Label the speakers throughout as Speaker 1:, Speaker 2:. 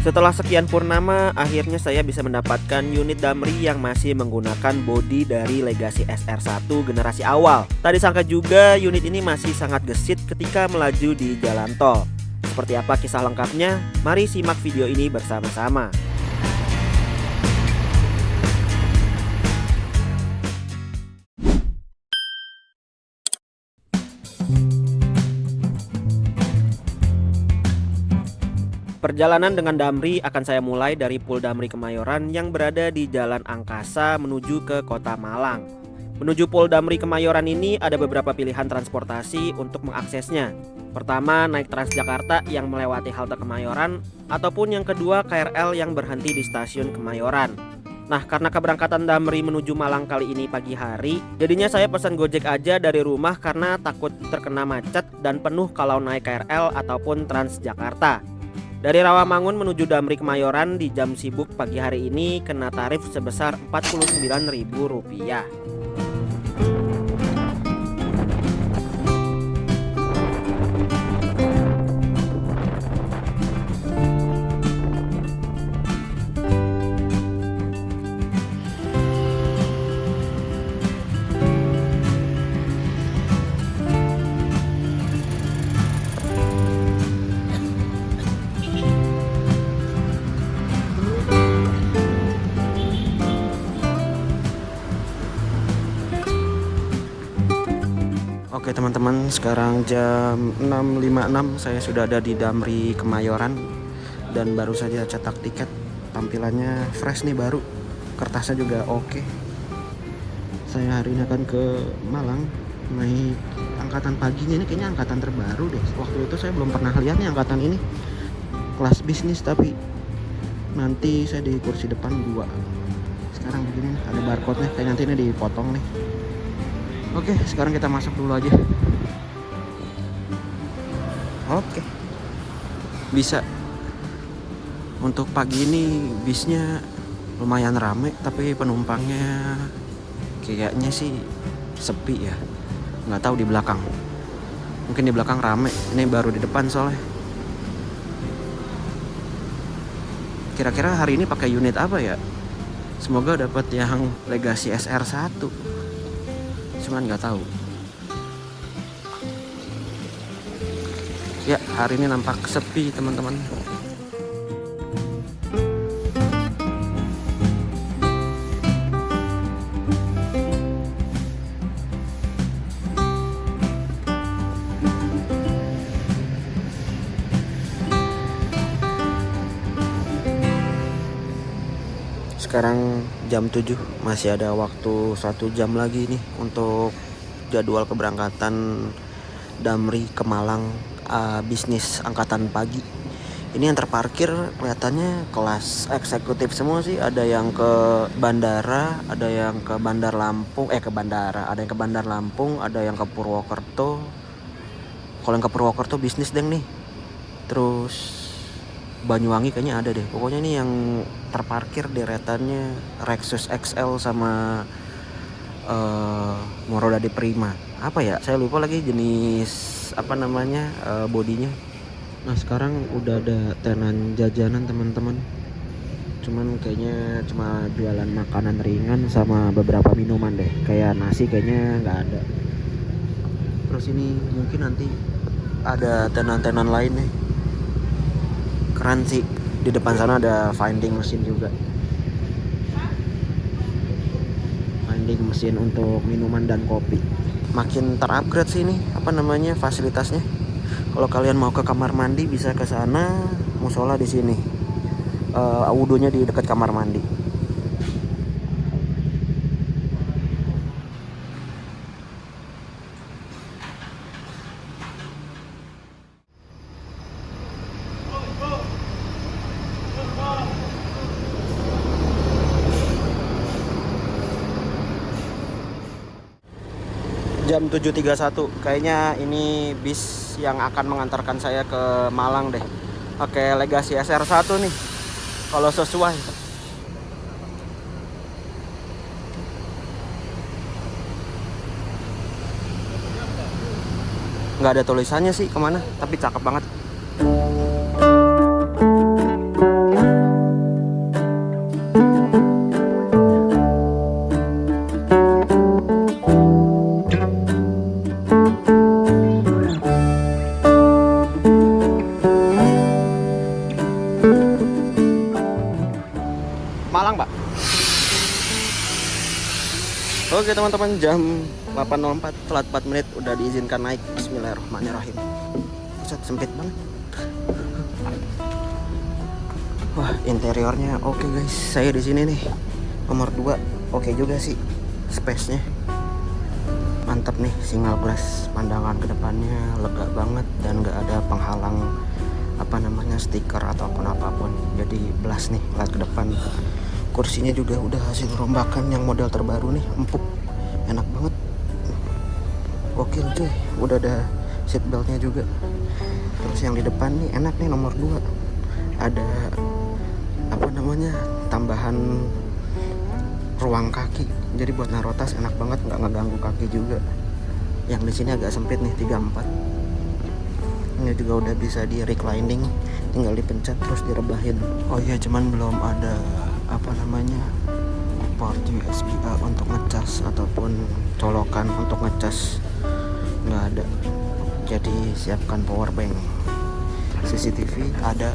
Speaker 1: Setelah sekian purnama, akhirnya saya bisa mendapatkan unit Damri yang masih menggunakan bodi dari Legacy SR1 generasi awal. Tak disangka juga unit ini masih sangat gesit ketika melaju di jalan tol. Seperti apa kisah lengkapnya? Mari simak video ini bersama-sama. Perjalanan dengan Damri akan saya mulai dari Pool Damri Kemayoran yang berada di Jalan Angkasa menuju ke Kota Malang. Menuju Pool Damri Kemayoran ini ada beberapa pilihan transportasi untuk mengaksesnya. Pertama, naik Transjakarta yang melewati halte Kemayoran, ataupun yang kedua KRL yang berhenti di stasiun Kemayoran. Nah, karena keberangkatan Damri menuju Malang kali ini pagi hari, jadinya saya pesan Gojek aja dari rumah karena takut terkena macet dan penuh kalau naik KRL ataupun Transjakarta. Dari Rawamangun menuju Damri Kemayoran di jam sibuk pagi hari ini kena tarif sebesar Rp49.000. Oke teman-teman, sekarang jam 6.56 saya sudah ada di Damri Kemayoran dan baru saja cetak tiket. Tampilannya fresh nih, baru, kertasnya juga oke. Saya hari ini akan ke Malang naik angkatan paginya, ini kayaknya angkatan terbaru deh. Waktu itu saya belum pernah lihat nih angkatan ini, kelas bisnis, tapi nanti saya di kursi depan 2. Sekarang begini ada barcode nya, kayak nanti ini dipotong nih. Oke, sekarang kita masuk dulu aja. Oke, bisa. Untuk pagi ini bisnya lumayan rame, tapi penumpangnya kayaknya sih sepi ya. Nggak tahu di belakang. Mungkin di belakang rame. Ini baru di depan soalnya. Kira-kira hari ini pakai unit apa ya? Semoga dapat yang Legacy SR1. Cuman nggak tahu. Ya, hari ini nampak sepi teman-teman. Sekarang jam 7, masih ada waktu 1 jam lagi nih untuk jadwal keberangkatan Damri ke Malang bisnis angkatan pagi. Ini yang terparkir kelihatannya kelas eksekutif semua sih. Ada yang ke bandara, ada yang ke Bandar Lampung, ada yang ke Bandar Lampung, ada yang ke Purwokerto. Kalau yang ke Purwokerto bisnis deng nih. Terus Banyuwangi kayaknya ada deh. Pokoknya ini yang terparkir deretannya Lexus XL sama Morodadi Prima. Apa ya? Saya lupa lagi jenis apa namanya bodinya. Nah, sekarang udah ada tenan jajanan teman-teman. Cuman kayaknya cuma jualan makanan ringan sama beberapa minuman deh. Kayak nasi kayaknya nggak ada. Terus ini mungkin nanti ada tenan-tenan lain nih. Keren sih, di depan sana ada vending mesin juga. Vending mesin untuk minuman dan kopi. Makin terupgrade sih ini, apa namanya, fasilitasnya. Kalau kalian mau ke kamar mandi bisa ke sana, musola di sini. Wudunya di dekat kamar mandi. Jam 7.31, kayaknya ini bis yang akan mengantarkan saya ke Malang deh. Oke, Legacy SR1 nih, kalau sesuai. Nggak ada tulisannya sih kemana, tapi cakep banget. Malang, Pak. Oke teman-teman, jam 8.04, telat 4 menit, udah diizinkan naik. Bismillahirrahmanirrahim. Pusat sempit banget. Wah, interiornya oke guys. Saya di sini nih, nomor 2. Oke juga sih, space-nya. Mantap nih, single glass. Pandangan ke depannya lega banget dan nggak ada penghalang stiker ataupun apapun. Jadi belas nih lihat ke depan. Kursinya juga udah hasil rombakan yang model terbaru nih, empuk, enak banget. Gokil cuy, udah ada seat beltnya juga. Terus yang di depan nih enak nih, nomor 2. Ada tambahan ruang kaki. Jadi buat naruh tas enak banget, nggak ngeganggu kaki juga. Yang di sini agak sempit nih, 34. Ini juga udah bisa di reclining, tinggal dipencet terus direbahin. Oh iya, cuman belum ada port USB-A untuk ngecas ataupun colokan untuk ngecas, nggak ada. Jadi siapkan power bank. CCTV ada.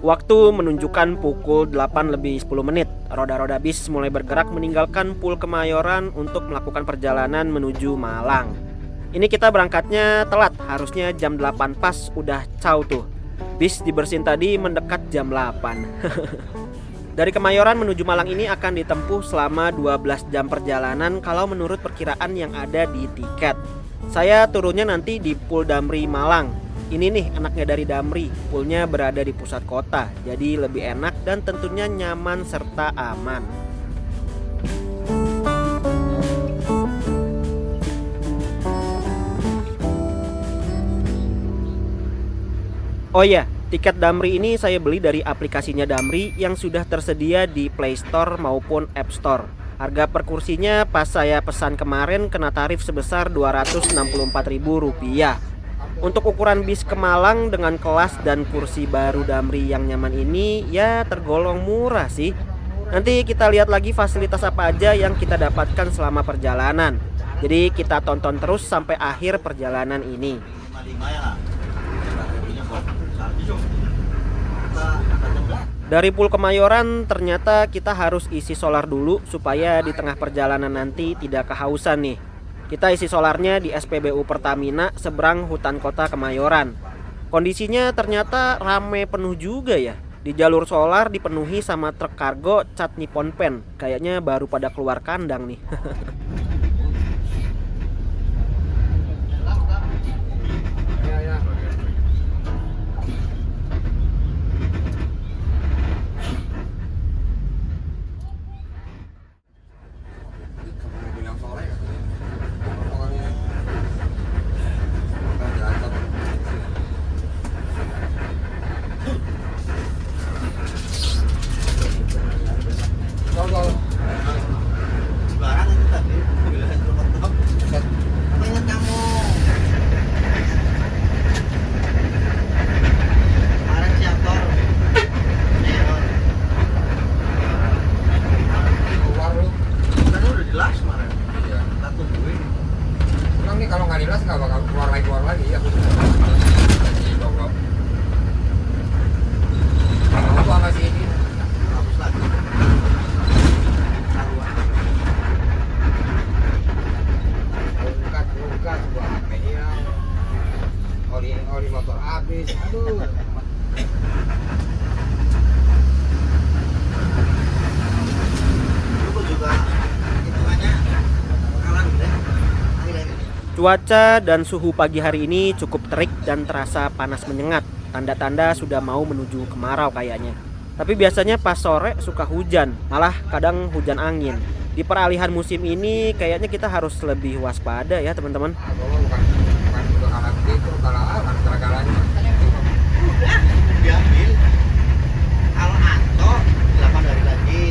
Speaker 2: Waktu menunjukkan pukul 8:10. Roda-roda bis mulai bergerak meninggalkan Pul Kemayoran untuk melakukan perjalanan menuju Malang. Ini kita berangkatnya telat, harusnya jam 8 pas udah caw tuh. Bis dibersihin tadi mendekat jam 8. Dari Kemayoran menuju Malang ini akan ditempuh selama 12 jam perjalanan kalau menurut perkiraan yang ada di tiket. Saya turunnya nanti di Pul Damri Malang. Ini nih anaknya dari Damri, poolnya berada di pusat kota, jadi lebih enak dan tentunya nyaman serta aman. Oh iya, tiket Damri ini saya beli dari aplikasinya Damri yang sudah tersedia di Play Store maupun App Store. Harga per kursinya pas saya pesan kemarin kena tarif sebesar Rp264.000. Untuk ukuran bis ke Malang dengan kelas dan kursi baru Damri yang nyaman ini ya tergolong murah sih. Nanti kita lihat lagi fasilitas apa aja yang kita dapatkan selama perjalanan. Jadi kita tonton terus sampai akhir perjalanan ini. Dari Pul Kemayoran ternyata kita harus isi solar dulu supaya di tengah perjalanan nanti tidak kehausan nih. Kita isi solarnya di SPBU Pertamina seberang hutan kota Kemayoran. Kondisinya ternyata rame penuh juga ya. Di jalur solar dipenuhi sama truk kargo cat Nippon Pen. Kayaknya baru pada keluar kandang nih.
Speaker 3: Kalau nggak dilas nggak bakal keluar lagi ya. Aku sama si ini hapus lagi. Lukat gua HP hilang. Oli motor habis. Aduh.
Speaker 2: Cuaca dan suhu pagi hari ini cukup terik dan terasa panas menyengat. Tanda-tanda sudah mau menuju kemarau kayaknya. Tapi biasanya pas sore suka hujan, malah kadang hujan angin. Di peralihan musim ini kayaknya kita harus lebih waspada ya teman-teman.
Speaker 3: Bukan udah kalah begitu, kalah-kalahnya.
Speaker 4: Udah diambil. Kalau Anto 8 hari lagi.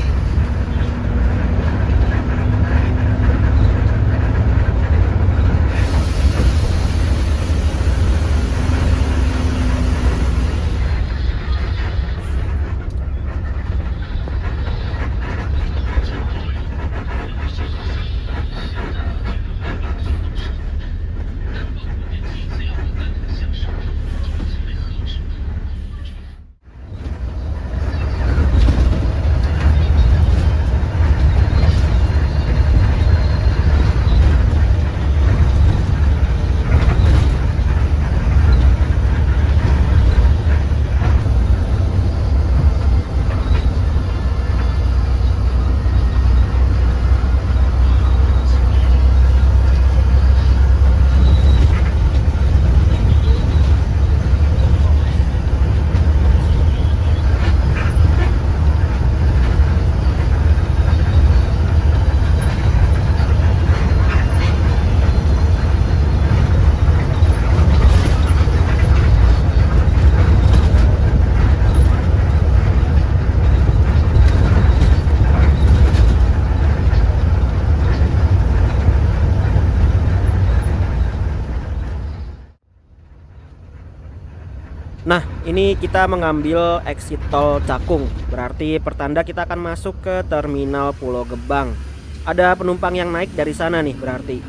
Speaker 2: Ini kita mengambil exit tol Cakung, berarti pertanda kita akan masuk ke terminal Pulau Gebang. Ada penumpang yang naik dari sana nih berarti.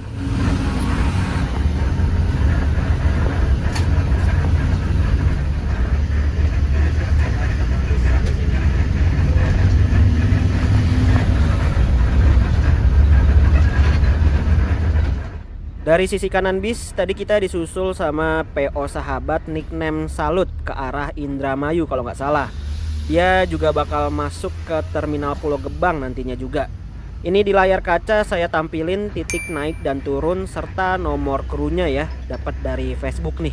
Speaker 2: Dari sisi kanan bis, tadi kita disusul sama PO sahabat nickname Salut ke arah Indramayu kalau nggak salah. Dia juga bakal masuk ke terminal Pulau Gebang nantinya juga. Ini di layar kaca saya tampilin titik naik dan turun serta nomor krunya ya, dapat dari Facebook nih.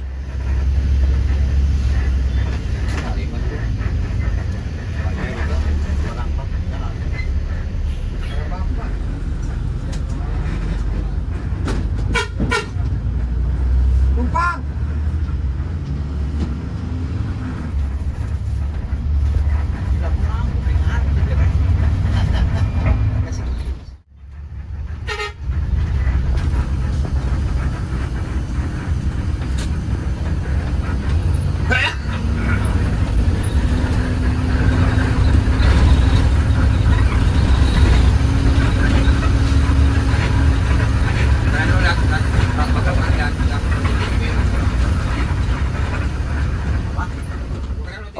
Speaker 3: Numpang.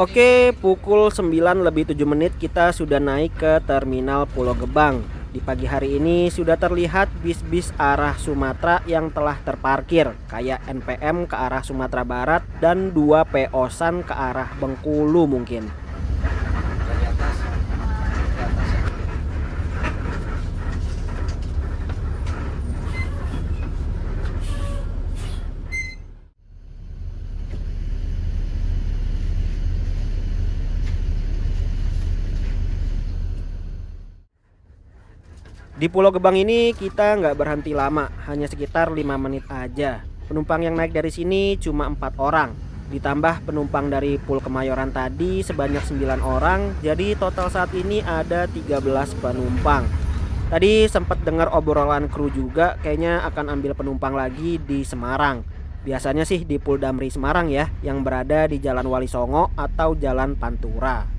Speaker 2: Oke, pukul 9:07 kita sudah naik ke terminal Pulau Gebang. Di pagi hari ini sudah terlihat bis-bis arah Sumatera yang telah terparkir, kayak NPM ke arah Sumatera Barat dan 2 PO-san ke arah Bengkulu mungkin.
Speaker 3: Dari atas. Di atas ya.
Speaker 2: Di Pulau Gebang ini kita nggak berhenti lama, hanya sekitar 5 menit aja. Penumpang yang naik dari sini cuma 4 orang. Ditambah penumpang dari Pul Kemayoran tadi sebanyak 9 orang, jadi total saat ini ada 13 penumpang. Tadi sempat dengar obrolan kru juga, kayaknya akan ambil penumpang lagi di Semarang. Biasanya sih di Pul Damri Semarang ya, yang berada di Jalan Wali Songo atau Jalan Pantura.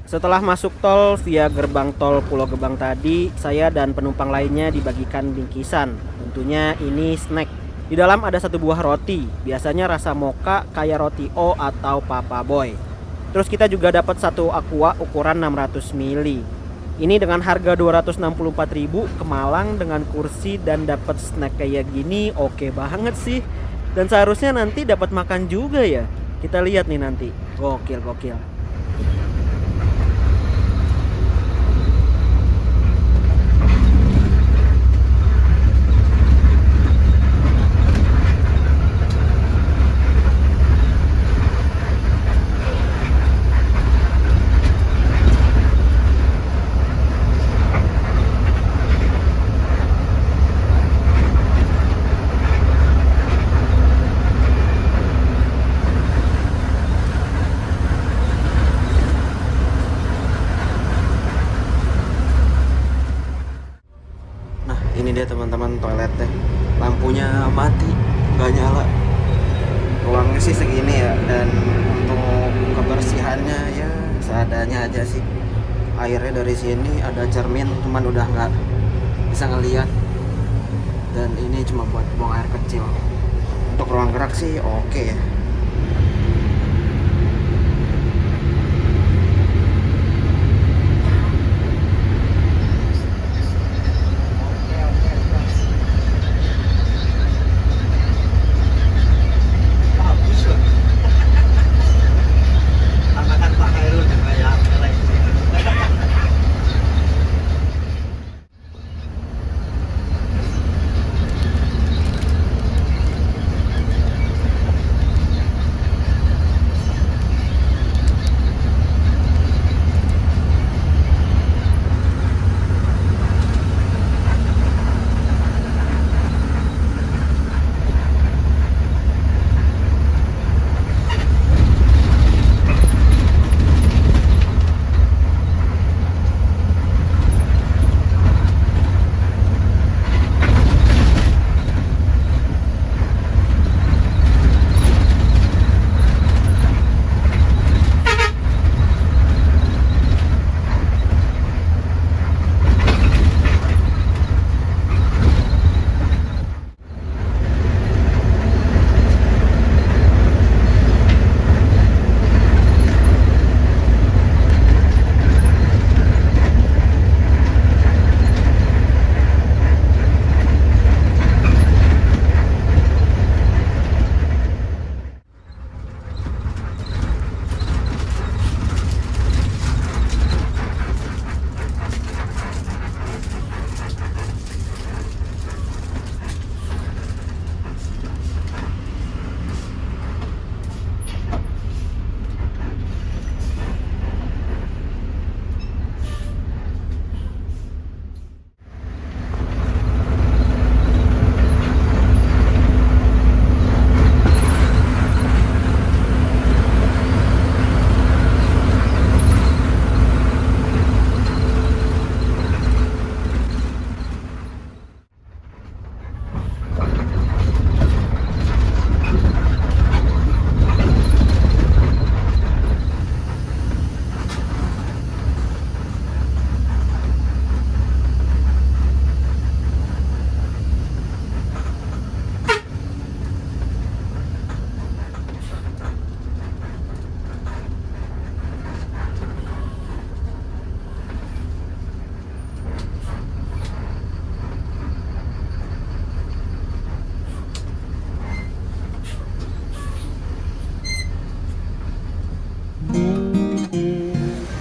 Speaker 2: Setelah masuk tol via gerbang tol Pulau Gebang tadi, saya dan penumpang lainnya dibagikan bingkisan. Tentunya ini snack. Di dalam ada 1 buah roti, biasanya rasa mocha kayak roti O atau Papa Boy. Terus kita juga dapat 1 aqua ukuran 600 ml. Ini dengan harga 264.000 ke Malang dengan kursi dan dapat snack kayak gini, oke banget sih. Dan seharusnya nanti dapat makan juga ya. Kita lihat nih nanti. Gokil, gokil. Ini dia teman-teman toiletnya, lampunya mati, nggak nyala. Ruangnya sih segini ya, dan untuk kebersihannya ya seadanya aja sih. Airnya dari sini ada cermin, cuman udah nggak bisa ngeliat. Dan ini cuma buat buang air kecil. Untuk ruang gerak sih oke ya.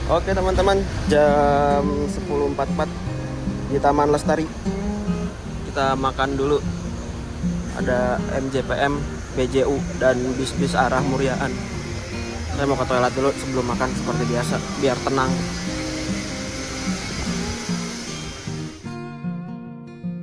Speaker 2: Oke teman-teman, jam 10.44 di Taman Lestari. Kita makan dulu. Ada MJPM, BJU, dan bis-bis arah Muryaan. Saya mau ke toilet dulu sebelum makan seperti biasa, biar tenang.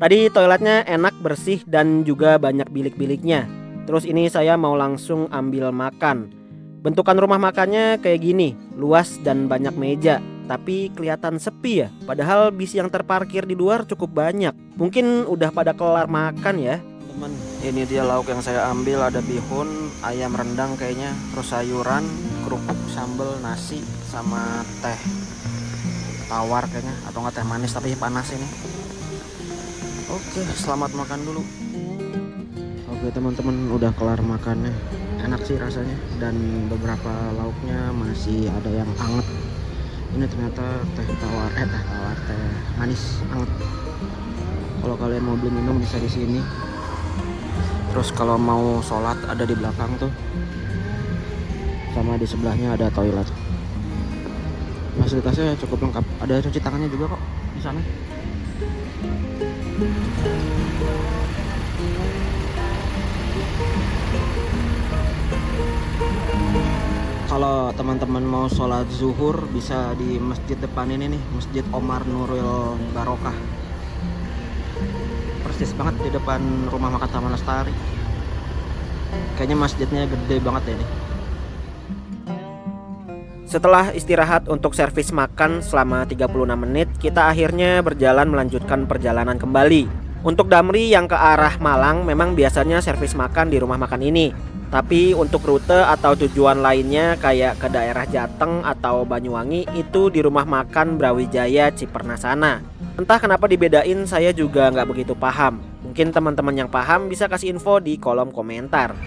Speaker 2: Tadi toiletnya enak, bersih, dan juga banyak bilik-biliknya. Terus ini saya mau langsung ambil makan. Bentukan rumah makannya kayak gini, luas dan banyak meja. Tapi kelihatan sepi ya, padahal bis yang terparkir di luar cukup banyak. Mungkin udah pada kelar makan ya. Teman, ini dia lauk yang saya ambil. Ada bihun, ayam rendang kayaknya, terus sayuran, kerupuk, sambal, nasi, sama teh tawar kayaknya, atau nggak teh manis tapi panas ini. Oke, selamat makan dulu. Oke teman-teman, udah kelar makannya. Enak sih rasanya, dan beberapa lauknya masih ada yang anget. Ini ternyata teh manis anget. Kalau kalian mau beli minum bisa di sini. Terus kalau mau sholat ada di belakang tuh, sama di sebelahnya ada toilet. Fasilitasnya cukup lengkap. Ada cuci tangannya juga kok di sana. Kalau teman-teman mau sholat zuhur bisa di masjid depan ini nih, Masjid Omar Nurul Barokah. Persis banget di depan rumah makan Taman Lestari. Kayaknya masjidnya gede banget deh nih. Setelah istirahat untuk servis makan selama 36 menit, kita akhirnya berjalan melanjutkan perjalanan kembali. Untuk Damri yang ke arah Malang memang biasanya servis makan di rumah makan ini. Tapi untuk rute atau tujuan lainnya kayak ke daerah Jateng atau Banyuwangi itu di rumah makan Brawijaya Cipernasana. Entah kenapa dibedain, saya juga nggak begitu paham. Mungkin teman-teman yang paham bisa kasih info di kolom komentar.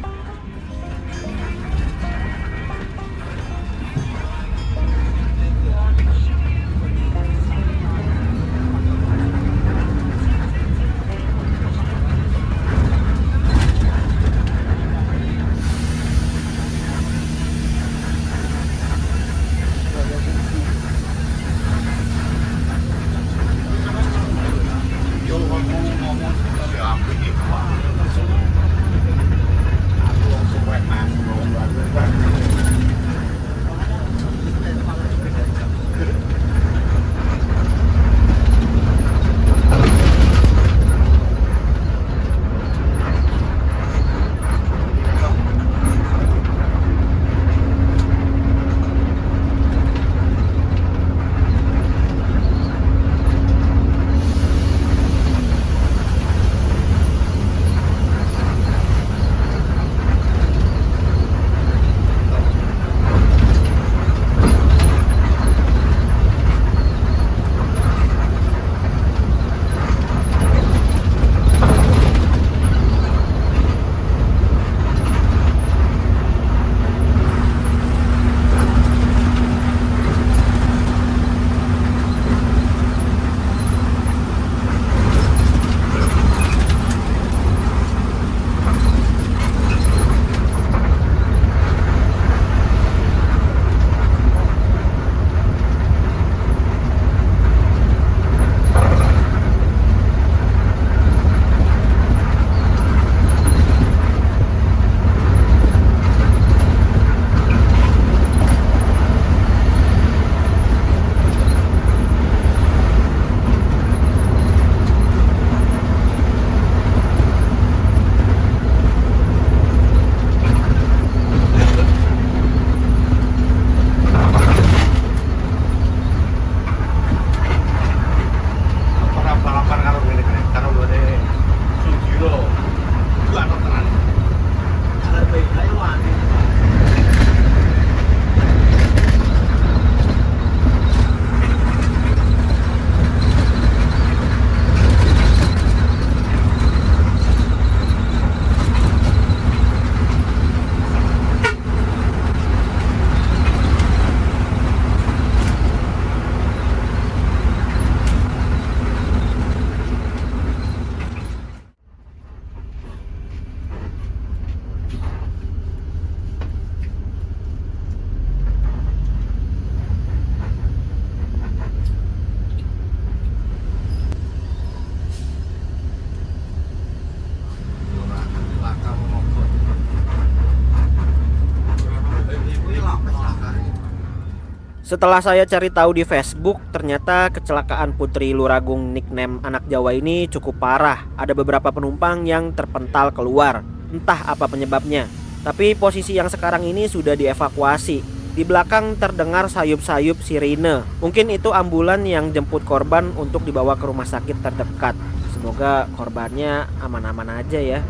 Speaker 2: Setelah saya cari tahu di Facebook, ternyata kecelakaan Putri Luragung nickname anak Jawa ini cukup parah. Ada beberapa penumpang yang terpental keluar. Entah apa penyebabnya. Tapi posisi yang sekarang ini sudah dievakuasi. Di belakang terdengar sayup-sayup sirine. Mungkin itu ambulan yang jemput korban untuk dibawa ke rumah sakit terdekat. Semoga korbannya aman-aman aja ya.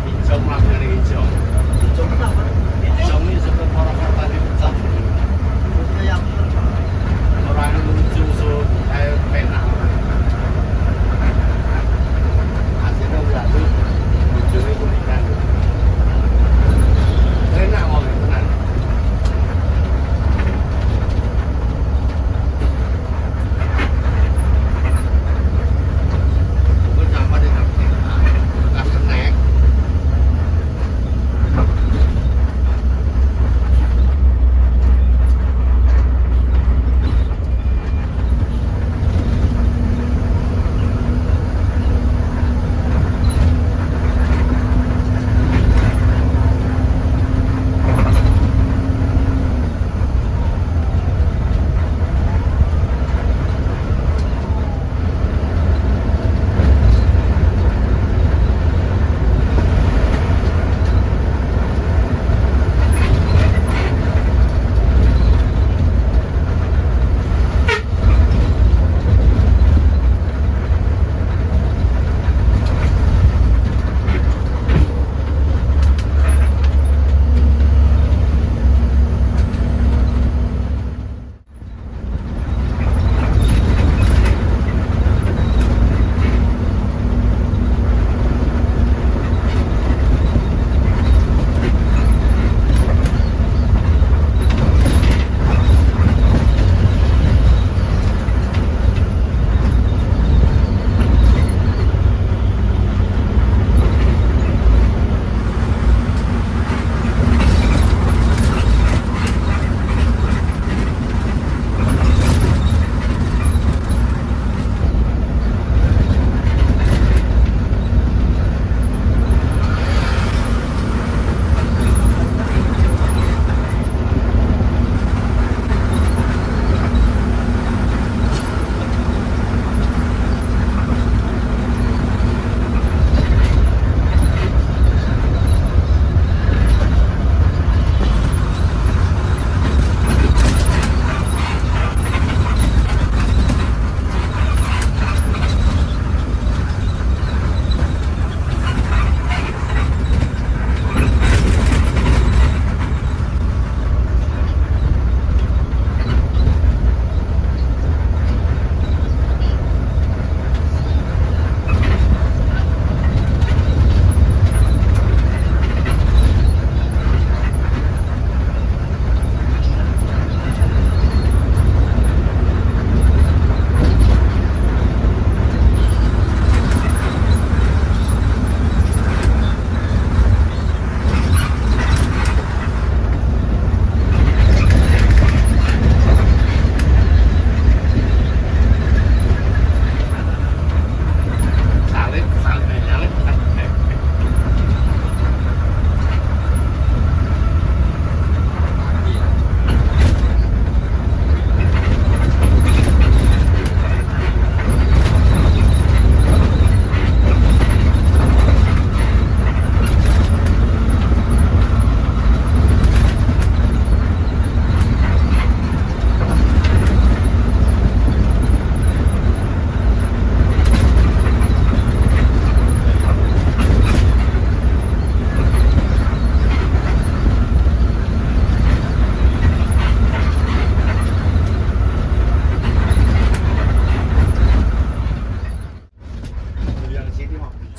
Speaker 4: Hijau melakukan hijau. Hijau kenapa? Hijau ini seperti orang-orang tadi pecah. Yang orang menuju air pena. Hasilnya berlalu ujungnya kuningan. Enak mau tenang. Gue nyampe di nggak kenek.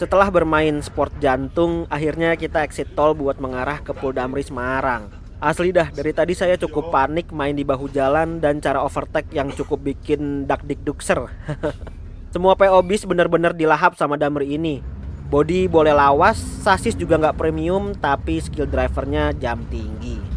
Speaker 2: Setelah bermain sport jantung, akhirnya kita exit tol buat mengarah ke Pul Damri Semarang. Asli dah, dari tadi saya cukup panik main di bahu jalan dan cara overtake yang cukup bikin dakdikdukser. Semua PO bis bener-bener dilahap sama Damri ini. Bodi boleh lawas, sasis juga nggak premium, tapi skill drivernya jam tinggi.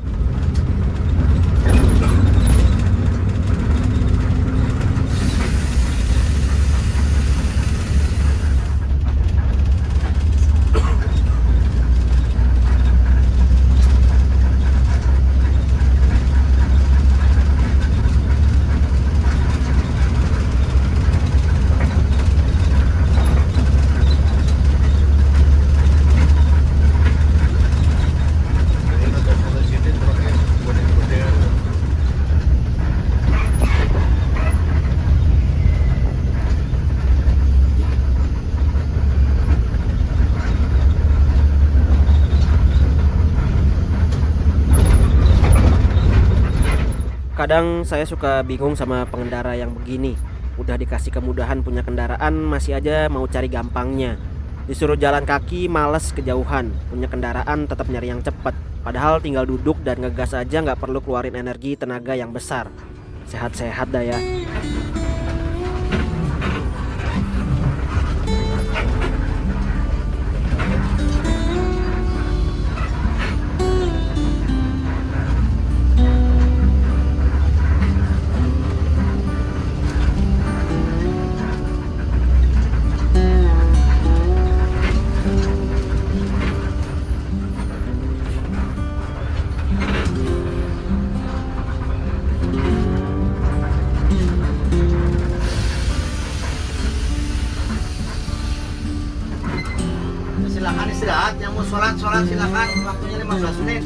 Speaker 2: Kadang saya suka bingung sama pengendara yang begini. Udah dikasih kemudahan punya kendaraan, masih aja mau cari gampangnya. Disuruh jalan kaki males kejauhan, punya kendaraan tetap nyari yang cepat. Padahal tinggal duduk dan ngegas aja nggak perlu keluarin energi tenaga yang besar. Sehat-sehat dah ya.
Speaker 4: Silakan istirahat, yang mau sholat silakan, waktunya 15 menit.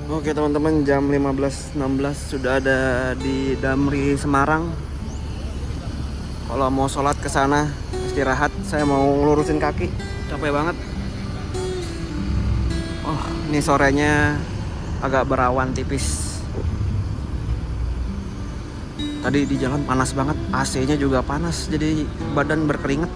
Speaker 1: Oke teman-teman, jam 15.16 sudah ada di Damri Semarang. Kalau mau sholat ke sana, istirahat, saya mau lurusin kaki. Capek banget. Oh, ini sorenya agak berawan tipis. Tadi di jalan panas banget, AC-nya juga panas, jadi badan berkeringat.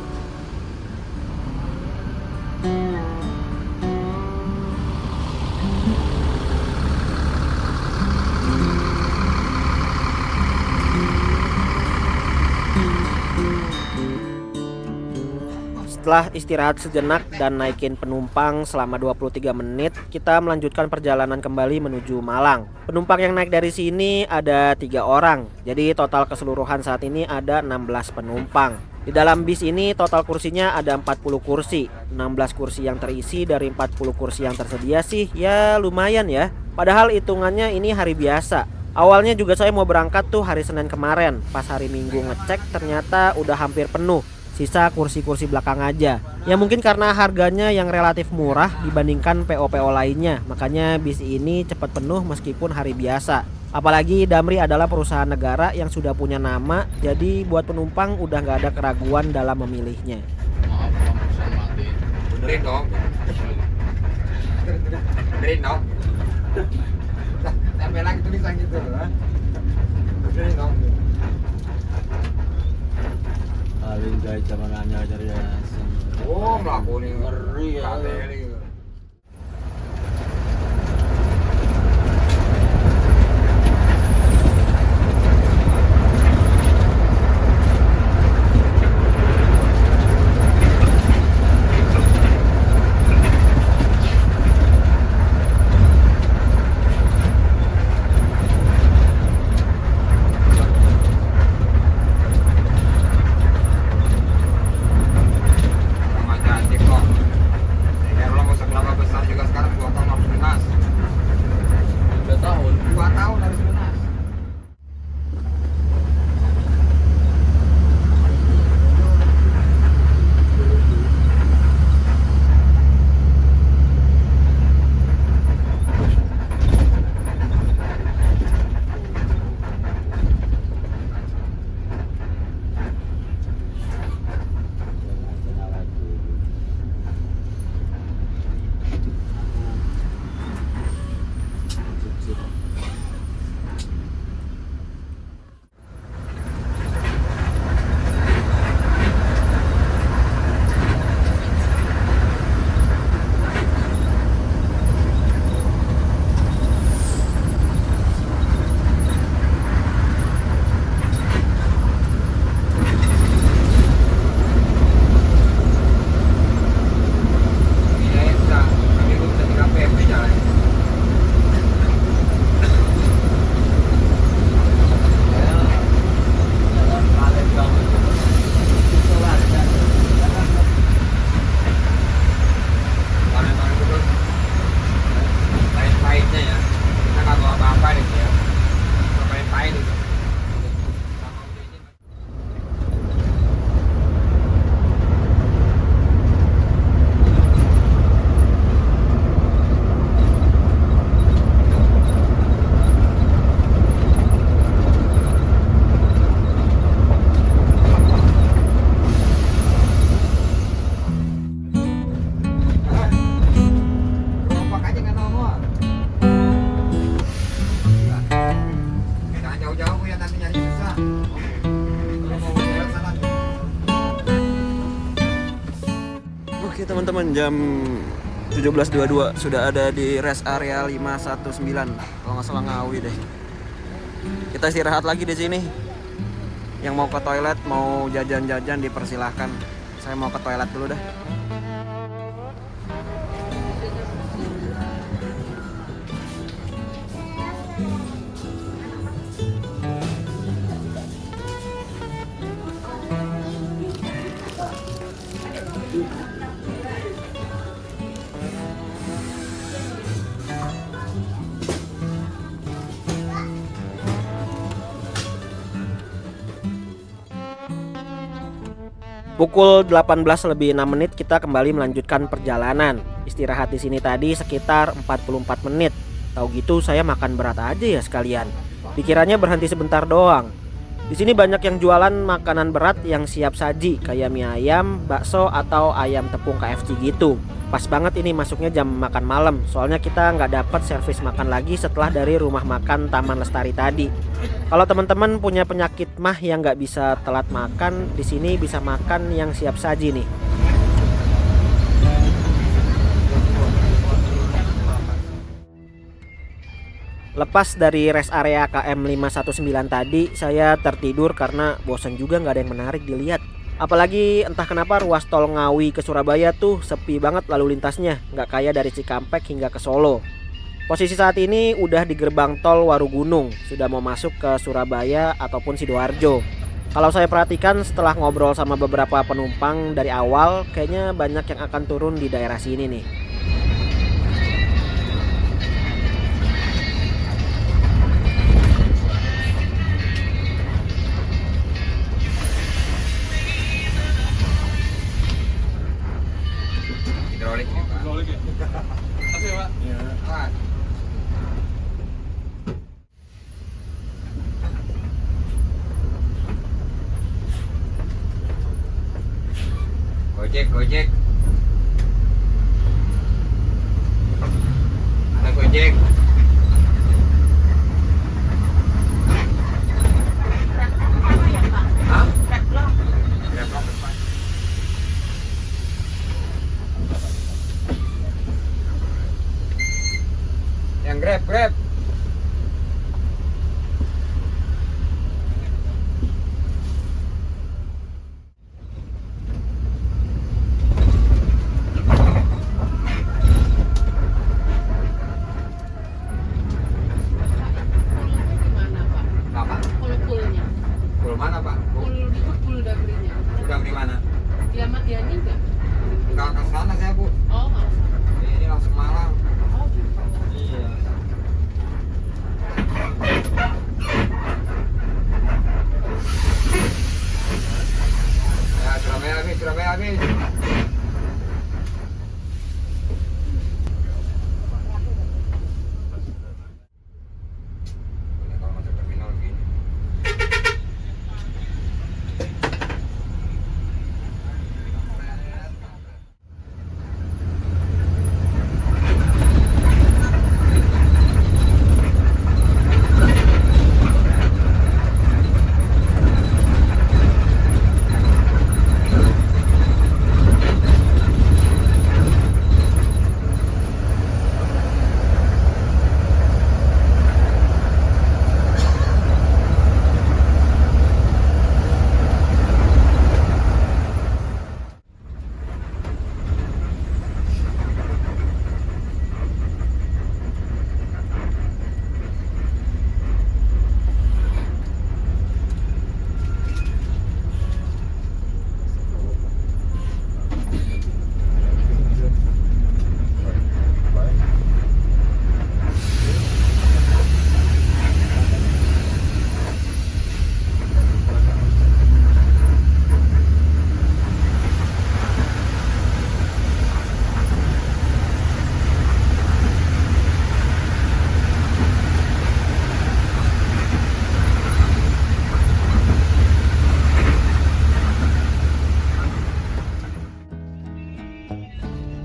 Speaker 2: Setelah istirahat sejenak dan naikin penumpang selama 23 menit, kita melanjutkan perjalanan kembali menuju Malang. Penumpang yang naik dari sini ada 3 orang, jadi total keseluruhan saat ini ada 16 penumpang. Di dalam bis ini total kursinya ada 40 kursi, 16 kursi yang terisi dari 40 kursi yang tersedia sih ya lumayan ya. Padahal hitungannya ini hari biasa. Awalnya juga saya mau berangkat tuh hari Senin kemarin, pas hari Minggu ngecek ternyata udah hampir penuh. Sisa kursi-kursi belakang aja. Ya mungkin karena harganya yang relatif murah dibandingkan PO-PO lainnya, makanya bis ini cepat penuh meskipun hari biasa. Apalagi Damri adalah perusahaan negara yang sudah punya nama, jadi buat penumpang udah nggak ada keraguan dalam memilihnya.
Speaker 4: Maaf, pesan mati.
Speaker 3: Benerin dong. Benerin dong. Tempel lagi tulisan gitu. Benerin dong.
Speaker 4: Paling guys zaman nanya dari yayasan.
Speaker 3: Oh, melakukan
Speaker 4: Ngeri ya.
Speaker 3: Kateli. Sama cantik kok. Biar lo
Speaker 2: Oke teman-teman, jam 17.22 sudah ada di rest area 519. Kalau nggak salah Ngawi deh. Kita istirahat lagi di sini. Yang mau ke toilet, mau jajan-jajan dipersilahkan. Saya mau ke toilet dulu dah.
Speaker 1: Pukul 18 lebih 6 menit kita kembali melanjutkan perjalanan. Istirahat di sini tadi sekitar 44 menit. Tahu gitu saya makan berat aja ya sekalian. Pikirannya berhenti sebentar doang. Di sini banyak yang jualan makanan berat yang siap saji kayak mie ayam, bakso atau ayam tepung KFC gitu. Pas banget ini masuknya jam makan malam. Soalnya kita nggak dapat servis makan lagi setelah dari rumah makan Taman Lestari tadi. Kalau teman-teman punya penyakit mah yang nggak bisa telat makan, di sini bisa makan yang siap saji nih. Lepas dari rest area KM 519 tadi, saya tertidur karena bosan juga nggak ada yang menarik dilihat. Apalagi entah kenapa ruas tol Ngawi ke Surabaya tuh sepi banget lalu lintasnya, nggak kayak dari Cikampek hingga ke Solo. Posisi saat ini udah di gerbang tol Warugunung, sudah mau masuk ke Surabaya ataupun Sidoarjo. Kalau saya perhatikan setelah ngobrol sama beberapa penumpang dari awal, kayaknya banyak yang akan turun di daerah sini nih.
Speaker 3: Hidrolik ini Pak. Tapi Pak. Iya. Pak. Gojek. Ada Gojek. Hah? Grab Pak. Yang Grab. Apa?
Speaker 5: Pul-pulnya.
Speaker 3: Pul mana Pak?
Speaker 5: Pul itu pul dagrinya.
Speaker 3: Udah di mana?
Speaker 5: Dia matiannya enggak?
Speaker 3: Enggak ke sana saya Bu.
Speaker 5: Oh, nggak usah.
Speaker 3: Ini langsung Malang.
Speaker 5: Oh, gitu.
Speaker 3: Iya. Ya, Surabaya habis. Ini kalau masuk terminal begini.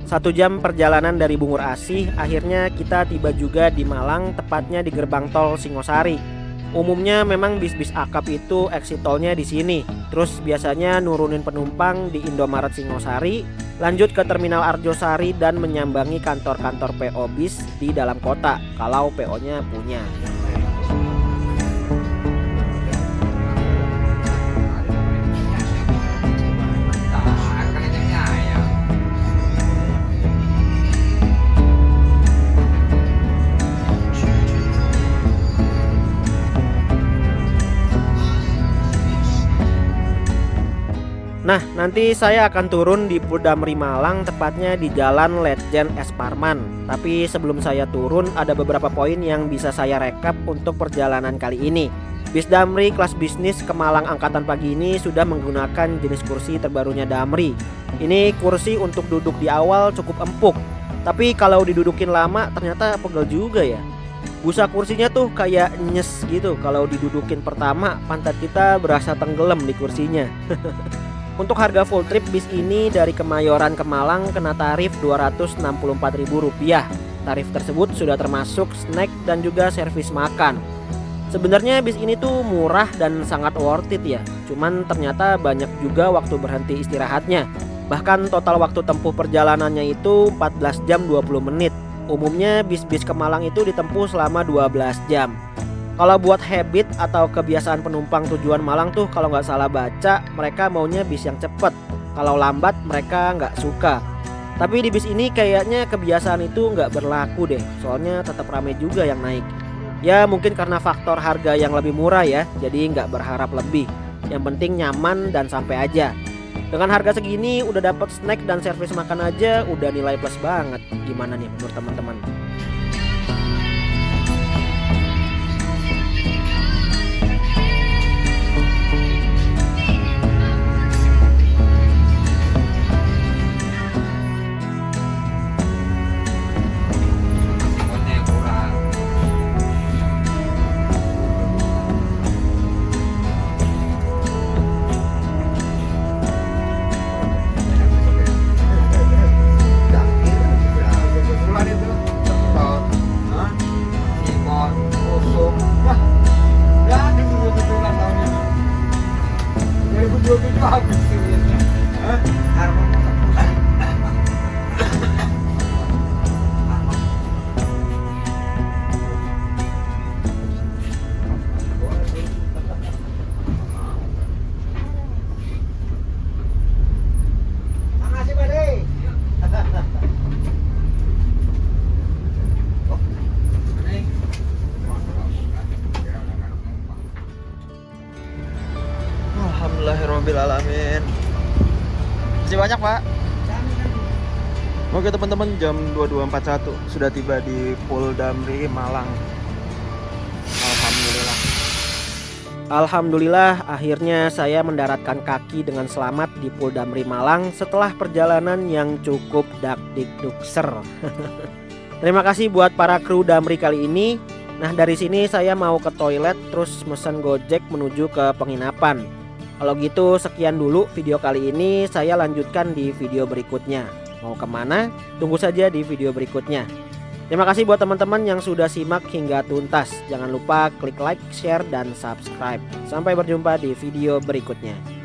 Speaker 1: Satu jam perjalanan dari Bungur Asih, akhirnya kita tiba juga di Malang, tepatnya di gerbang tol Singosari. Umumnya memang bis-bis akap itu exit tolnya di sini. Terus biasanya nurunin penumpang di Indomaret Singosari,
Speaker 2: lanjut ke Terminal Arjosari dan menyambangi kantor-kantor PO bis di dalam kota kalau PO-nya punya. Nah, nanti saya akan turun di Pul Damri Malang, tepatnya di Jalan Letjen S. Parman. Tapi sebelum saya turun, ada beberapa poin yang bisa saya rekap untuk perjalanan kali ini. Bis Damri kelas bisnis ke Malang angkatan pagi ini sudah menggunakan jenis kursi terbarunya Damri. Ini kursi untuk duduk di awal cukup empuk, tapi kalau didudukin lama ternyata pegel juga ya. Busa kursinya tuh kayak nyes gitu. Kalau didudukin pertama, pantat kita berasa tenggelam di kursinya. Untuk harga full trip bis ini dari Kemayoran ke Malang kena tarif Rp264.000. Tarif tersebut sudah termasuk snack dan juga servis makan. Sebenarnya bis ini tuh murah dan sangat worth it ya. Cuman ternyata banyak juga waktu berhenti istirahatnya. Bahkan total waktu tempuh perjalanannya itu 14 jam 20 menit. Umumnya bis-bis ke Malang itu ditempuh selama 12 jam. Kalau buat habit atau kebiasaan penumpang tujuan Malang tuh kalau nggak salah baca, mereka maunya bis yang cepet. Kalau lambat mereka nggak suka. Tapi di bis ini kayaknya kebiasaan itu nggak berlaku deh. Soalnya tetap ramai juga yang naik. Ya mungkin karena faktor harga yang lebih murah ya. Jadi nggak berharap lebih. Yang penting nyaman dan sampai aja. Dengan harga segini udah dapat snack dan servis makan aja udah nilai plus banget. Gimana nih menurut teman-teman?
Speaker 1: Alhamdulillahirrahmanirrahim. Masih banyak pak. Oke teman-teman, jam 22.41 sudah tiba di Pul Damri Malang. Alhamdulillah akhirnya saya mendaratkan kaki dengan selamat di Pul Damri Malang setelah perjalanan yang cukup dakdikdukser. Terima kasih buat para kru Damri kali ini. Nah dari sini saya mau ke toilet terus mesen Gojek menuju ke penginapan. Kalau gitu sekian dulu video kali ini, saya lanjutkan di video berikutnya. Mau kemana? Tunggu saja di video berikutnya. Terima kasih buat teman-teman yang sudah simak hingga tuntas. Jangan lupa klik like, share, dan subscribe. Sampai berjumpa di video berikutnya.